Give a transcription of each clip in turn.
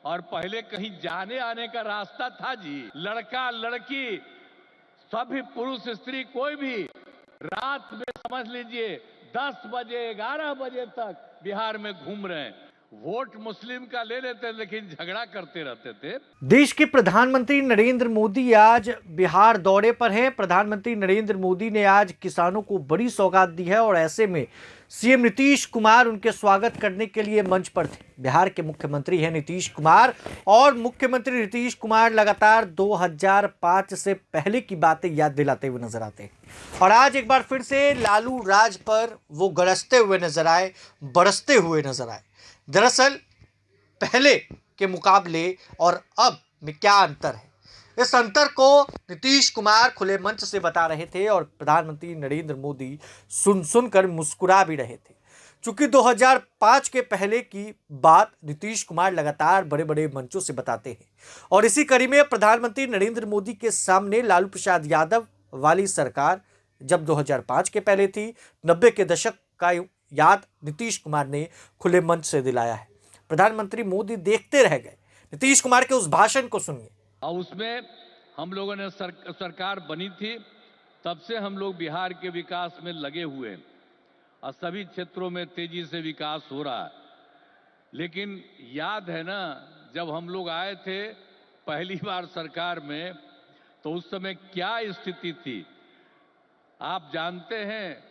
और पहले कहीं जाने आने का रास्ता था जी। लड़का लड़की सभी पुरुष स्त्री कोई भी रात में समझ लीजिए 10 बजे 11 बजे तक बिहार में घूम रहे हैं। वोट मुस्लिम का ले लेते लेकिन झगड़ा करते रहते थे। देश के प्रधानमंत्री नरेंद्र मोदी आज बिहार दौरे पर हैं। प्रधानमंत्री नरेंद्र मोदी ने आज किसानों को बड़ी सौगात दी है और ऐसे में सीएम नीतीश कुमार उनके स्वागत करने के लिए मंच पर थे। बिहार के मुख्यमंत्री हैं नीतीश कुमार और मुख्यमंत्री नीतीश कुमार लगातार 2005 से पहले की बातें याद दिलाते हुए नजर आते हैं और आज एक बार फिर से लालू राज पर वो गरजते हुए नजर आए, बरसते हुए नजर आए। दरअसल पहले के मुकाबले और अब में क्या अंतर है, इस अंतर को नीतीश कुमार खुले मंच से बता रहे थे और प्रधानमंत्री नरेंद्र मोदी सुनकर मुस्कुरा भी रहे थे। चूंकि 2005 के पहले की बात नीतीश कुमार लगातार बड़े बड़े मंचों से बताते हैं और इसी कड़ी में प्रधानमंत्री नरेंद्र मोदी के सामने लालू प्रसाद यादव वाली सरकार जब 2005 के पहले थी, 90 के दशक का याद नीतीश कुमार ने खुले मंच से दिलाया है। प्रधानमंत्री मोदी देखते रह गए। नीतीश कुमार के उस भाषण को सुनिए। और उसमें हम लोगों ने सरकार बनी थी, तब से हम लोग बिहार के विकास में लगे हुए हैं और सभी क्षेत्रों में तेजी से विकास हो रहा है। लेकिन याद है ना, जब हम लोग आए थे पहली बार सरकार में तो उस समय क्या स्थिति थी आप जानते हैं।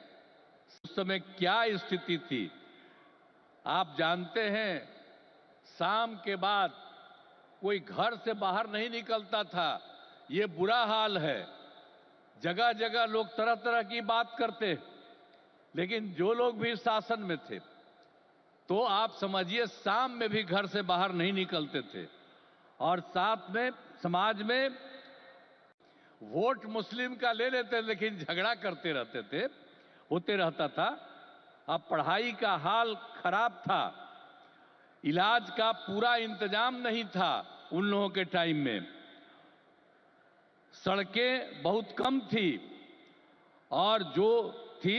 उस समय क्या स्थिति थी आप जानते हैं। शाम के बाद कोई घर से बाहर नहीं निकलता था। ये बुरा हाल है। जगह जगह लोग तरह तरह की बात करते, लेकिन जो लोग भी शासन में थे तो आप समझिए शाम में भी घर से बाहर नहीं निकलते थे। और साथ में समाज में वोट मुस्लिम का ले लेते लेकिन झगड़ा करते रहते थे, होते रहता था। अब पढ़ाई का हाल खराब था, इलाज का पूरा इंतजाम नहीं था उन लोगों के टाइम में, सड़कें बहुत कम थी और जो थी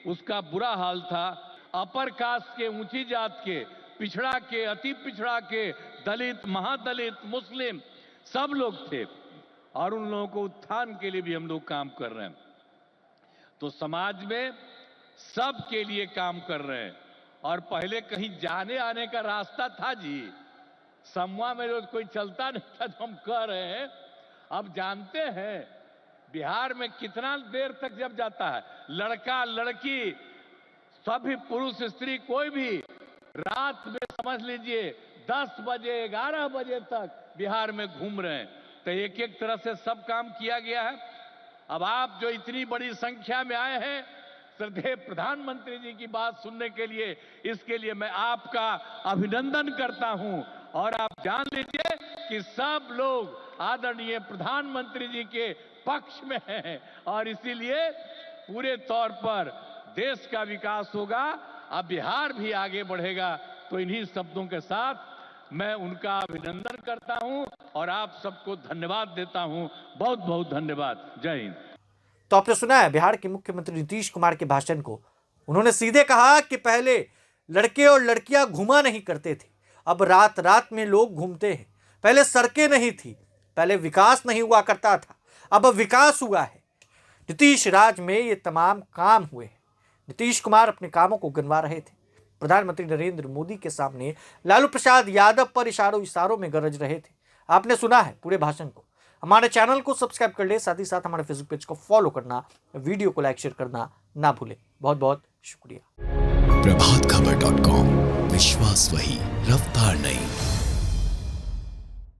उसका बुरा हाल था। अपर कास्ट के, ऊंची जात के, पिछड़ा के, अति पिछड़ा के, दलित, महादलित, मुस्लिम सब लोग थे और उन लोगों को उत्थान के लिए भी हम लोग काम कर रहे हैं। तो समाज में सब के लिए काम कर रहे हैं और पहले कहीं जाने आने का रास्ता था जी। समूह में रोज कोई चलता नहीं था तो हम कह रहे हैं। अब जानते हैं बिहार में कितना देर तक जब जाता है, लड़का लड़की सभी पुरुष स्त्री कोई भी रात में समझ लीजिए 10 बजे 11 बजे तक बिहार में घूम रहे हैं। तो एक एक तरह से सब काम किया गया है। अब आप जो इतनी बड़ी संख्या में आए हैं श्रद्धेय प्रधानमंत्री जी की बात सुनने के लिए, इसके लिए मैं आपका अभिनंदन करता हूं और आप जान लीजिए कि सब लोग आदरणीय प्रधानमंत्री जी के पक्ष में हैं और इसीलिए पूरे तौर पर देश का विकास होगा, अब बिहार भी आगे बढ़ेगा। तो इन्हीं शब्दों के साथ मैं उनका अभिनंदन करता हूं और आप सबको धन्यवाद देता हूं। बहुत बहुत धन्यवाद। जय हिंद। तो आपने सुना है बिहार के मुख्यमंत्री नीतीश कुमार के भाषण को। उन्होंने सीधे कहा कि पहले लड़के और लड़कियां घुमा नहीं करते थे, अब रात रात में लोग घूमते हैं। पहले सड़कें नहीं थी, पहले विकास नहीं हुआ करता था, अब विकास हुआ है। नीतीश राज में ये तमाम काम हुए हैं। नीतीश कुमार अपने कामों को गिनवा रहे थे। प्रधानमंत्री नरेंद्र मोदी के सामने लालू प्रसाद यादव पर इशारों में गरज रहे थे। आपने सुना है पूरे भाषण को। हमारे चैनल को सब्सक्राइब कर ले, साथ ही साथ हमारे फेसबुक पेज को फॉलो करना, वीडियो को लाइक शेयर करना ना भूलें। बहुत बहुत शुक्रिया। प्रभातखबर.com, विश्वास वही, रफ्तार नहीं।